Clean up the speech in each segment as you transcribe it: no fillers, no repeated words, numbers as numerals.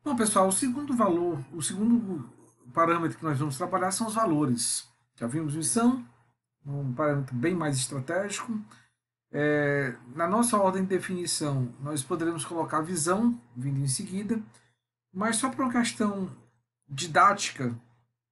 Bom, pessoal, o segundo parâmetro que nós vamos trabalhar são os valores. Já vimos missão, um parâmetro bem mais estratégico. Na nossa ordem de definição, nós poderemos colocar a visão, vindo em seguida, mas só por uma questão didática,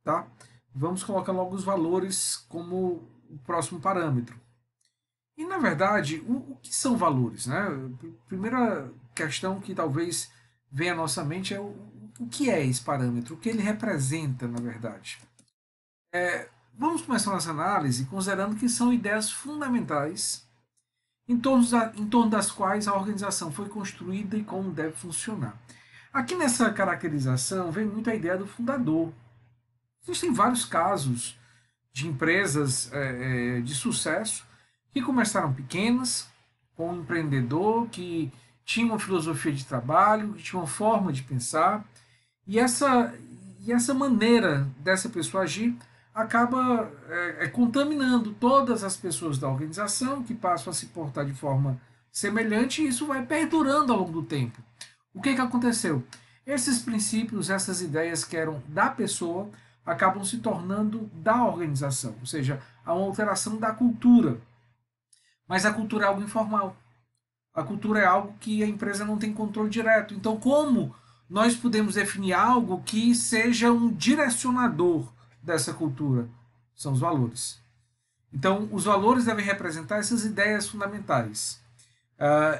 tá? Vamos colocar logo os valores como o próximo parâmetro. E, na verdade, o que são valores? Né? A primeira questão que talvez venha à nossa mente é o que é esse parâmetro, o que ele representa, na verdade. Vamos começar nossa análise considerando que são ideias fundamentais em torno das quais a organização foi construída e como deve funcionar. Aqui nessa caracterização vem muito a ideia do fundador. Existem vários casos de empresas de sucesso que começaram pequenas, com um empreendedor que tinha uma filosofia de trabalho, que tinha uma forma de pensar, e essa maneira dessa pessoa agir acaba contaminando todas as pessoas da organização, que passam a se portar de forma semelhante, e isso vai perdurando ao longo do tempo. O que aconteceu? Esses princípios, essas ideias que eram da pessoa, acabam se tornando da organização, ou seja, há uma alteração da cultura. Mas a cultura é algo informal. A cultura é algo que a empresa não tem controle direto. Então, como nós podemos definir algo que seja um direcionador dessa cultura? São os valores. Então, os valores devem representar essas ideias fundamentais.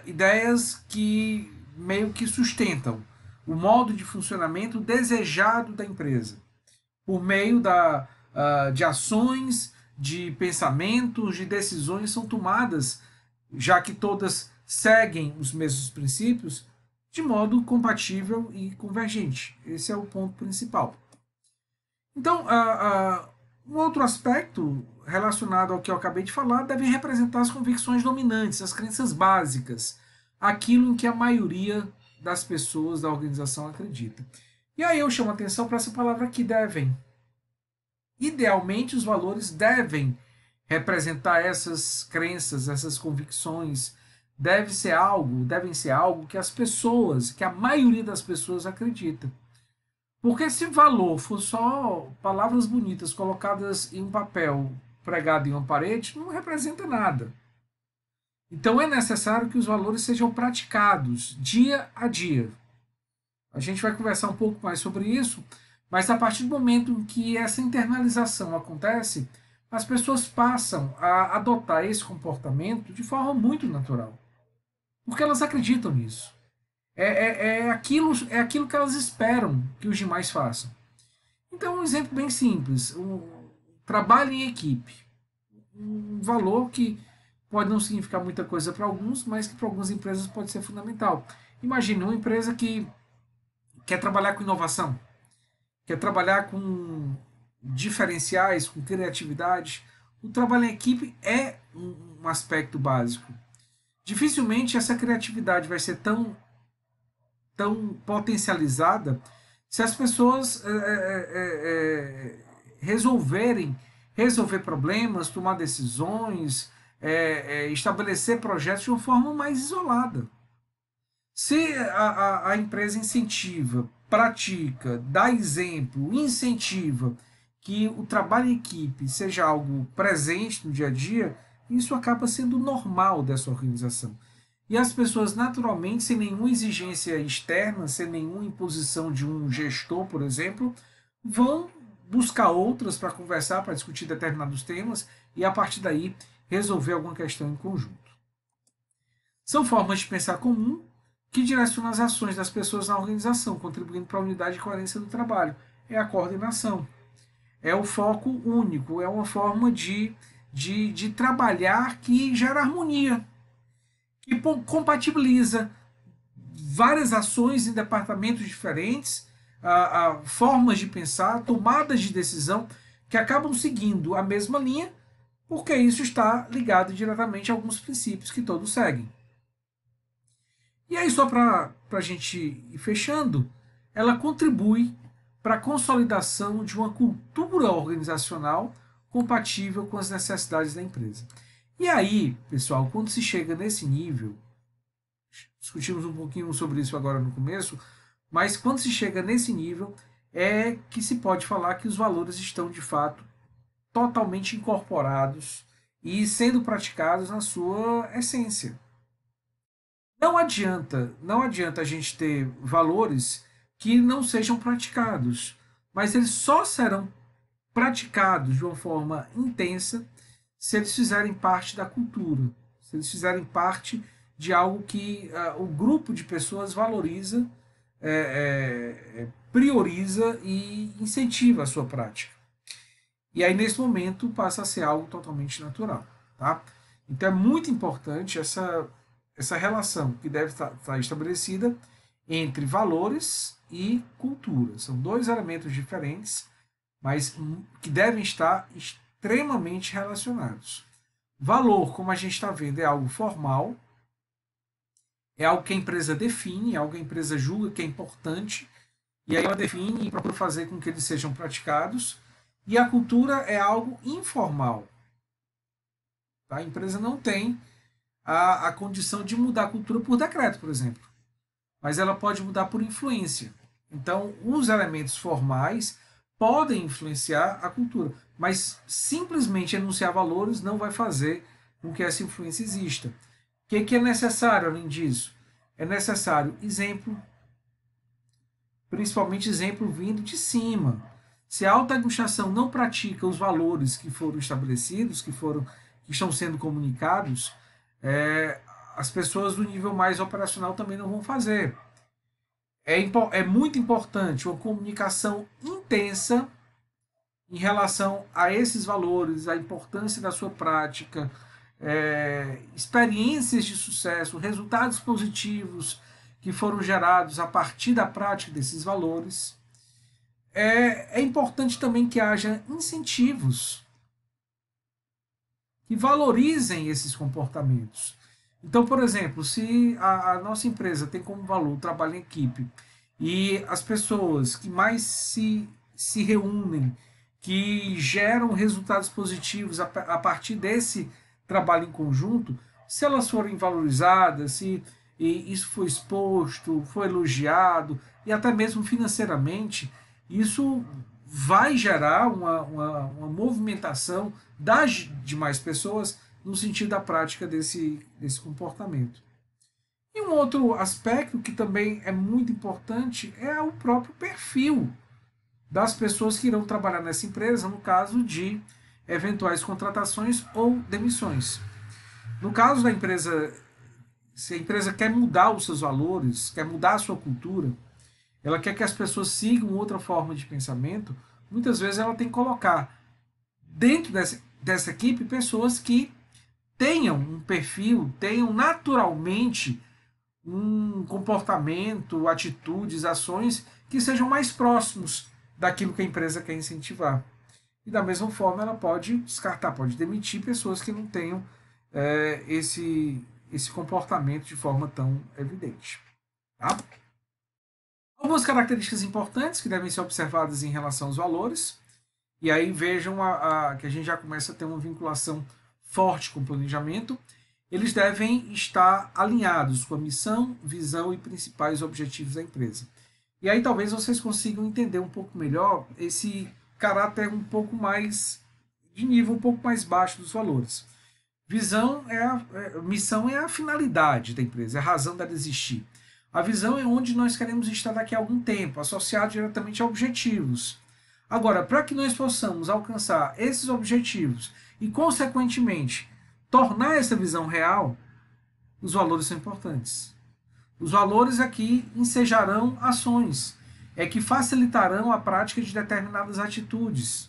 Ideias que meio que sustentam o modo de funcionamento desejado da empresa, por meio de ações, de pensamentos, de decisões são tomadas, já que todas seguem os mesmos princípios, de modo compatível e convergente. Esse é o ponto principal. Então, um outro aspecto relacionado ao que eu acabei de falar deve representar as convicções dominantes, as crenças básicas, aquilo em que a maioria das pessoas da organização acredita. E aí eu chamo a atenção para essa palavra que devem. Idealmente, os valores devem representar essas crenças, essas convicções, devem ser algo que as pessoas, que a maioria das pessoas acredita. Porque se valor for só palavras bonitas colocadas em um papel pregado em uma parede, não representa nada. Então é necessário que os valores sejam praticados dia a dia. A gente vai conversar um pouco mais sobre isso, mas a partir do momento em que essa internalização acontece, as pessoas passam a adotar esse comportamento de forma muito natural. Porque elas acreditam nisso. É aquilo que elas esperam que os demais façam. Então, um exemplo bem simples: o trabalho em equipe. Um valor que pode não significar muita coisa para alguns, mas que para algumas empresas pode ser fundamental. Imagine uma empresa que quer trabalhar com inovação, quer trabalhar com diferenciais, com criatividade. O trabalho em equipe é um aspecto básico. Dificilmente essa criatividade vai ser tão potencializada se as pessoas resolver problemas, tomar decisões, estabelecer projetos de uma forma mais isolada. Se a empresa incentiva, pratica, dá exemplo, incentiva que o trabalho em equipe seja algo presente no dia a dia, isso acaba sendo normal dessa organização. E as pessoas, naturalmente, sem nenhuma exigência externa, sem nenhuma imposição de um gestor, por exemplo, vão buscar outras para conversar, para discutir determinados temas e, a partir daí, resolver alguma questão em conjunto. São formas de pensar comum que direcionam as ações das pessoas na organização, contribuindo para a unidade e coerência do trabalho. É a coordenação. É o foco único, é uma forma de trabalhar que gera harmonia, que compatibiliza várias ações em departamentos diferentes, formas de pensar, tomadas de decisão que acabam seguindo a mesma linha, porque isso está ligado diretamente a alguns princípios que todos seguem. E aí, só para a gente ir fechando, ela contribui para a consolidação de uma cultura organizacional compatível com as necessidades da empresa. E aí, pessoal, quando se chega nesse nível, discutimos um pouquinho sobre isso agora no começo, mas quando se chega nesse nível, é que se pode falar que os valores estão de fato totalmente incorporados e sendo praticados na sua essência. Não adianta a gente ter valores que não sejam praticados, mas eles só serão praticados de uma forma intensa se eles fizerem parte da cultura, se eles fizerem parte de algo que o grupo de pessoas valoriza, prioriza e incentiva a sua prática. E aí, nesse momento, passa a ser algo totalmente natural. Tá? Então, é muito importante essa relação que deve estar estabelecida entre valores e cultura. São dois elementos diferentes, mas que devem estar extremamente relacionados. Valor, como a gente está vendo, é algo formal, é algo que a empresa define, é algo que a empresa julga que é importante, e aí ela define e procura fazer com que eles sejam praticados. E a cultura é algo informal. Tá? A empresa não tem a condição de mudar a cultura por decreto, por exemplo, mas ela pode mudar por influência. Então, os elementos formais podem influenciar a cultura, mas simplesmente enunciar valores não vai fazer com que essa influência exista. O que é necessário, além disso? É necessário exemplo, principalmente exemplo vindo de cima. Se a alta administração não pratica os valores que foram estabelecidos, que estão sendo comunicados, as pessoas do nível mais operacional também não vão fazer. É muito importante uma comunicação intensa em relação a esses valores, a importância da sua prática, experiências de sucesso, resultados positivos que foram gerados a partir da prática desses valores. É importante também que haja incentivos que valorizem esses comportamentos. Então, por exemplo, se a nossa empresa tem como valor o trabalho em equipe e as pessoas que mais se reúnem, que geram resultados positivos a partir desse trabalho em conjunto, se elas forem valorizadas, se isso foi exposto, foi elogiado, e até mesmo financeiramente, isso vai gerar uma movimentação das demais pessoas no sentido da prática desse comportamento. E um outro aspecto que também é muito importante é o próprio perfil das pessoas que irão trabalhar nessa empresa, no caso de eventuais contratações ou demissões. No caso da empresa, se a empresa quer mudar os seus valores, quer mudar a sua cultura, ela quer que as pessoas sigam outra forma de pensamento, muitas vezes ela tem que colocar dentro dessa equipe pessoas que tenham um perfil, tenham naturalmente um comportamento, atitudes, ações que sejam mais próximos daquilo que a empresa quer incentivar. E da mesma forma ela pode descartar, pode demitir pessoas que não tenham esse comportamento de forma tão evidente. Tá? Algumas características importantes que devem ser observadas em relação aos valores. E aí vejam que a gente já começa a ter uma vinculação forte com o planejamento. Eles devem estar alinhados com a missão, visão e principais objetivos da empresa. E aí talvez vocês consigam entender um pouco melhor esse caráter um pouco mais de nível um pouco mais baixo dos valores. Missão é a finalidade da empresa, é a razão dela existir. A visão é onde nós queremos estar daqui a algum tempo, associado diretamente a objetivos. Agora, para que nós possamos alcançar esses objetivos e, consequentemente, tornar essa visão real, os valores são importantes. Os valores aqui ensejarão ações, que facilitarão a prática de determinadas atitudes.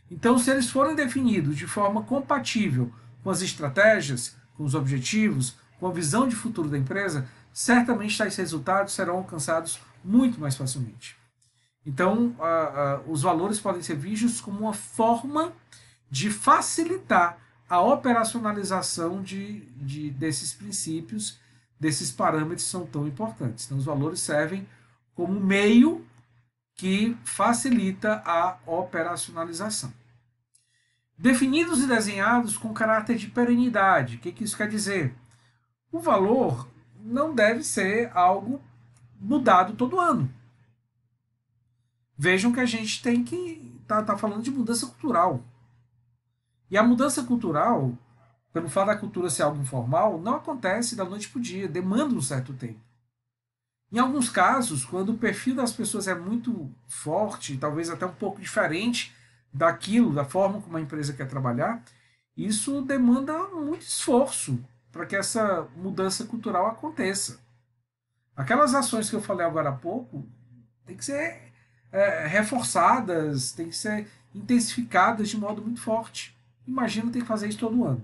Então, se eles forem definidos de forma compatível com as estratégias, com os objetivos, com a visão de futuro da empresa, certamente tais resultados serão alcançados muito mais facilmente. Então, os valores podem ser vistos como uma forma de facilitar a operacionalização desses princípios, desses parâmetros que são tão importantes. Então, os valores servem como meio que facilita a operacionalização. Definidos e desenhados com caráter de perenidade. O que isso quer dizer? O valor não deve ser algo mudado todo ano. Vejam que a gente tem que tá falando de mudança cultural. E a mudança cultural, pelo fato da cultura ser algo informal, não acontece da noite para o dia, demanda um certo tempo. Em alguns casos, quando o perfil das pessoas é muito forte, talvez até um pouco diferente daquilo, da forma como a empresa quer trabalhar, isso demanda muito esforço para que essa mudança cultural aconteça. Aquelas ações que eu falei agora há pouco têm que ser reforçadas, têm que ser intensificadas de modo muito forte. Imagina ter que fazer isso todo ano.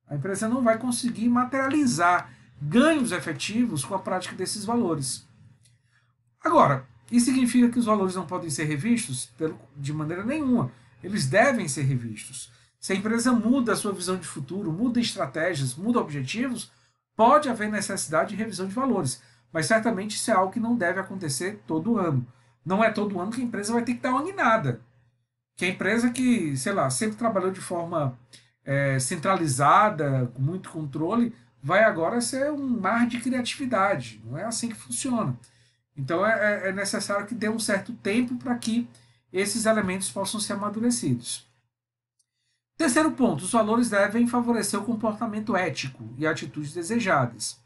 A empresa não vai conseguir materializar ganhos efetivos com a prática desses valores. Agora, isso significa que os valores não podem ser revistos? De maneira nenhuma. Eles devem ser revistos. Se a empresa muda a sua visão de futuro, muda estratégias, muda objetivos, pode haver necessidade de revisão de valores. Mas certamente isso é algo que não deve acontecer todo ano. Não é todo ano que a empresa vai ter que dar uma guinada. Que a empresa que, sei lá, sempre trabalhou de forma centralizada, com muito controle, vai agora ser um mar de criatividade. Não é assim que funciona. Então é necessário que dê um certo tempo para que esses elementos possam ser amadurecidos. Terceiro ponto, os valores devem favorecer o comportamento ético e atitudes desejadas.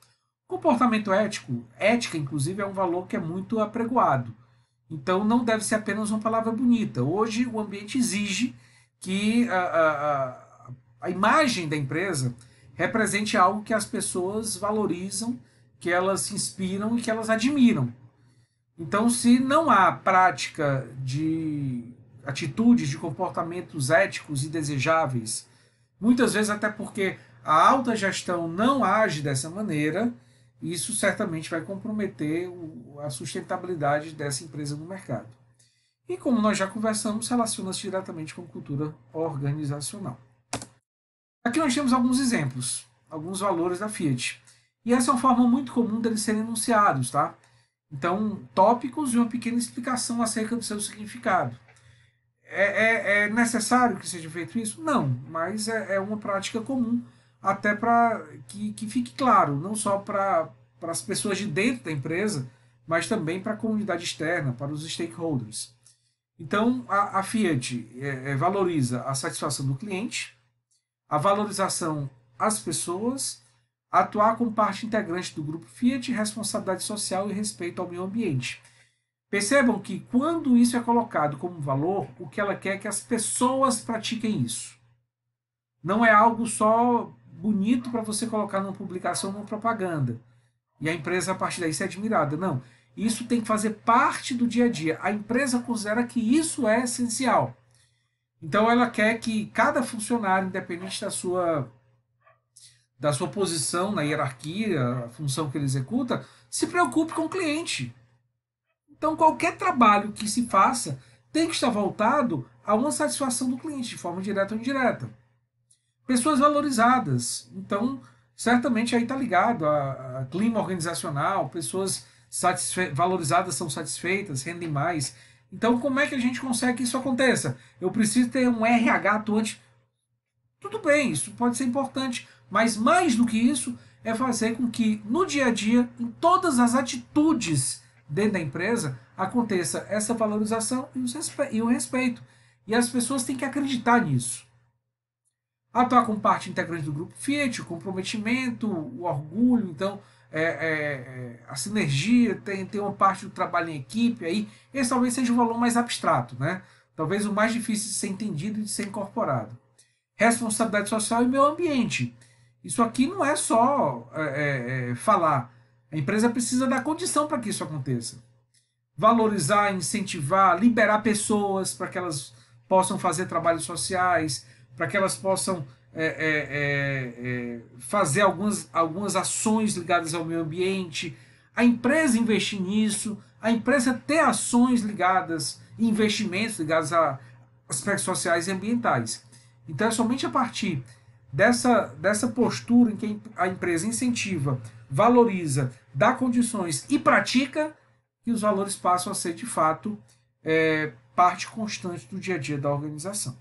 Comportamento ético, ética inclusive, é um valor que é muito apregoado. Então não deve ser apenas uma palavra bonita. Hoje o ambiente exige que a imagem da empresa represente algo que as pessoas valorizam, que elas se inspiram e que elas admiram. Então, se não há prática de atitudes, de comportamentos éticos e desejáveis, muitas vezes até porque a alta gestão não age dessa maneira, isso certamente vai comprometer a sustentabilidade dessa empresa no mercado. E como nós já conversamos, relaciona-se diretamente com cultura organizacional. Aqui nós temos alguns exemplos, alguns valores da Fiat. E essa é uma forma muito comum deles serem enunciados, tá? Então, tópicos e uma pequena explicação acerca do seu significado. É necessário que seja feito isso? Não, mas é uma prática comum, até para que fique claro, não só para as pessoas de dentro da empresa, mas também para a comunidade externa, para os stakeholders. Então, a Fiat valoriza a satisfação do cliente, a valorização às pessoas, atuar como parte integrante do grupo Fiat, responsabilidade social e respeito ao meio ambiente. Percebam que quando isso é colocado como valor, o que ela quer é que as pessoas pratiquem isso. Não é algo só bonito para você colocar numa publicação, numa propaganda. E a empresa, a partir daí, ser admirada. Não. Isso tem que fazer parte do dia a dia. A empresa considera que isso é essencial. Então ela quer que cada funcionário, independente da sua posição na hierarquia, a função que ele executa, se preocupe com o cliente. Então qualquer trabalho que se faça tem que estar voltado a uma satisfação do cliente, de forma direta ou indireta. Pessoas valorizadas. Então, certamente aí está ligado a clima organizacional, pessoas valorizadas são satisfeitas, rendem mais. Então, como é que a gente consegue que isso aconteça? Eu preciso ter um RH atuante. Tudo bem, isso pode ser importante, mas mais do que isso é fazer com que no dia a dia, em todas as atitudes dentro da empresa, aconteça essa valorização e o respeito. E as pessoas têm que acreditar nisso. Atuar como parte integrante do grupo Fiat, o comprometimento, o orgulho, então a sinergia, tem uma parte do trabalho em equipe aí. Esse talvez seja o valor mais abstrato, né? Talvez o mais difícil de ser entendido e de ser incorporado. Responsabilidade social e meio ambiente. Isso aqui não é só falar. A empresa precisa dar condição para que isso aconteça. Valorizar, incentivar, liberar pessoas para que elas possam fazer trabalhos sociais, para que elas possam fazer algumas ações ligadas ao meio ambiente, a empresa investir nisso, a empresa ter ações ligadas, investimentos ligados a aspectos sociais e ambientais. Então é somente a partir dessa postura em que a empresa incentiva, valoriza, dá condições e pratica, que os valores passam a ser de fato parte constante do dia a dia da organização.